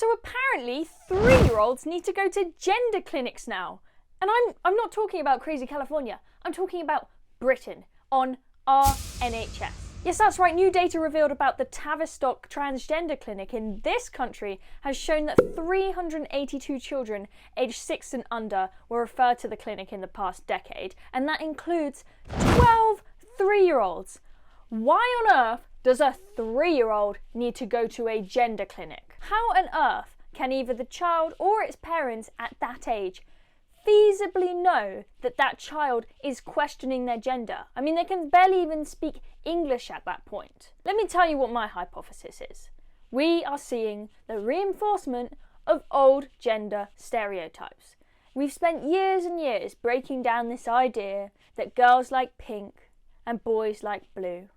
So apparently 3-year-olds need to go to gender clinics now. And I'm not talking about crazy California. I'm talking about Britain on our NHS. Yes, that's right. New data revealed about the Tavistock transgender clinic in this country has shown that 382 children aged 6 and under were referred to the clinic in the past decade, and that includes 12 3-year-olds. Why on earth does a 3-year-old need to go to a gender clinic? How on earth can either the child or its parents at that age feasibly know that that child is questioning their gender? I mean, they can barely even speak English at that point. Let me tell you what my hypothesis is. We are seeing the reinforcement of old gender stereotypes. We've spent years and years breaking down this idea that girls like pink and boys like blue,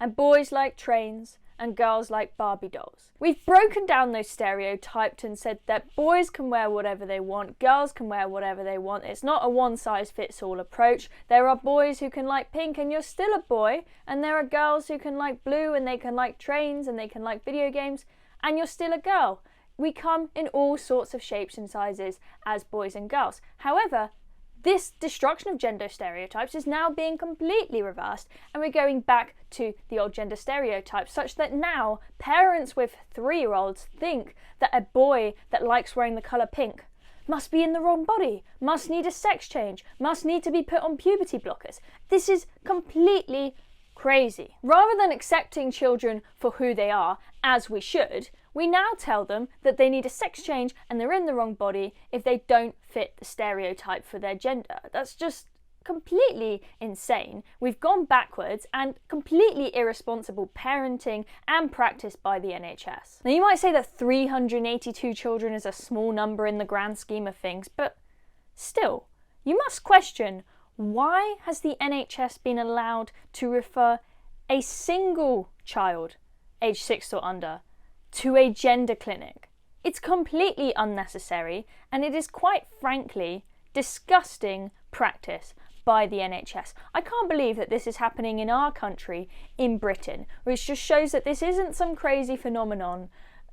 and boys like trains and girls like Barbie dolls. We've broken down those stereotypes and said that boys can wear whatever they want, girls can wear whatever they want. It's not a one-size-fits-all approach. There are boys who can like pink and you're still a boy, and there are girls who can like blue and they can like trains and they can like video games and you're still a girl. We come in all sorts of shapes and sizes as boys and girls. However, this destruction of gender stereotypes is now being completely reversed, and we're going back to the old gender stereotypes, such that now parents with 3-year-olds think that a boy that likes wearing the colour pink must be in the wrong body, must need a sex change, must need to be put on puberty blockers. This is completely crazy. Rather than accepting children for who they are, as we should, we now tell them that they need a sex change and they're in the wrong body if they don't fit the stereotype for their gender. That's just completely insane. We've gone backwards, and completely irresponsible parenting and practice by the NHS. Now, you might say that 382 children is a small number in the grand scheme of things, but still, you must question, why has the NHS been allowed to refer a single child aged 6 or under to a gender clinic? It's completely unnecessary, and it is quite frankly disgusting practice by the NHS. I can't believe that this is happening in our country, in Britain, which just shows that this isn't some crazy phenomenon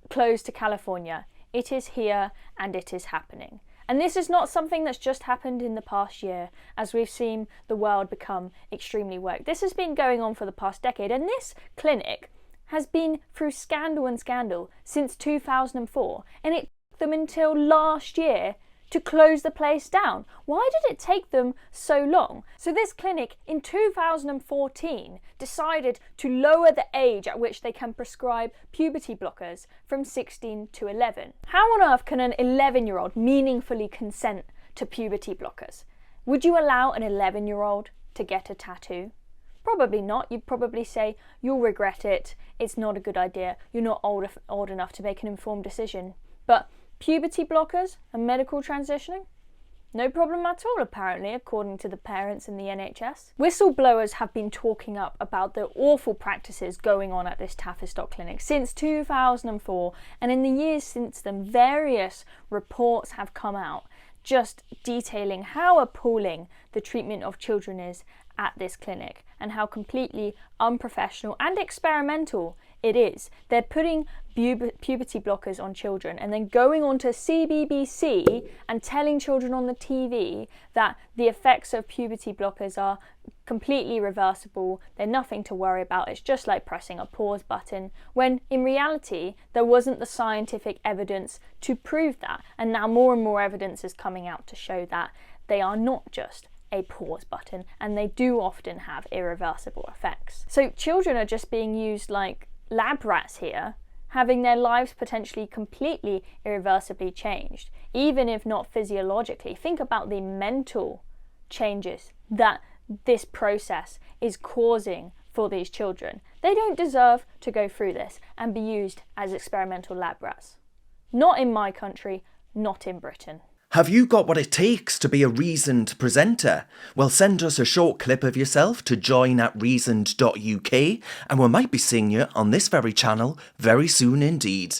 closed to California. It is here and it is happening. And this is not something that's just happened in the past year, as we've seen the world become extremely woke. This has been going on for the past decade, and this clinic has been through scandal and scandal since 2004, and it took them until last year to close the place down. Why did it take them so long? So this clinic in 2014 decided to lower the age at which they can prescribe puberty blockers from 16 to 11. How on earth can an 11-year-old meaningfully consent to puberty blockers? Would you allow an 11-year-old to get a tattoo? Probably not. You'd probably say, you'll regret it, it's not a good idea, you're not old enough to make an informed decision. But puberty blockers and medical transitioning? No problem at all, apparently, according to the parents in the NHS. Whistleblowers have been talking up about the awful practices going on at this Tavistock clinic since 2004, and in the years since then, various reports have come out just detailing how appalling the treatment of children is at this clinic and how completely unprofessional and experimental it is. They're putting puberty blockers on children and then going on to CBBC and telling children on the TV that the effects of puberty blockers are completely reversible, they're nothing to worry about, it's just like pressing a pause button, when in reality there wasn't the scientific evidence to prove that. And now more and more evidence is coming out to show that they are not just a pause button, and they do often have irreversible effects. So children are just being used like lab rats here, having their lives potentially completely irreversibly changed, even if not physiologically. Think about the mental changes that this process is causing for these children. They don't deserve to go through this and be used as experimental lab rats. Not in my country, not in Britain. Have you got what it takes to be a reasoned presenter? Well, send us a short clip of yourself to join@reasoned.uk and we might be seeing you on this very channel very soon indeed.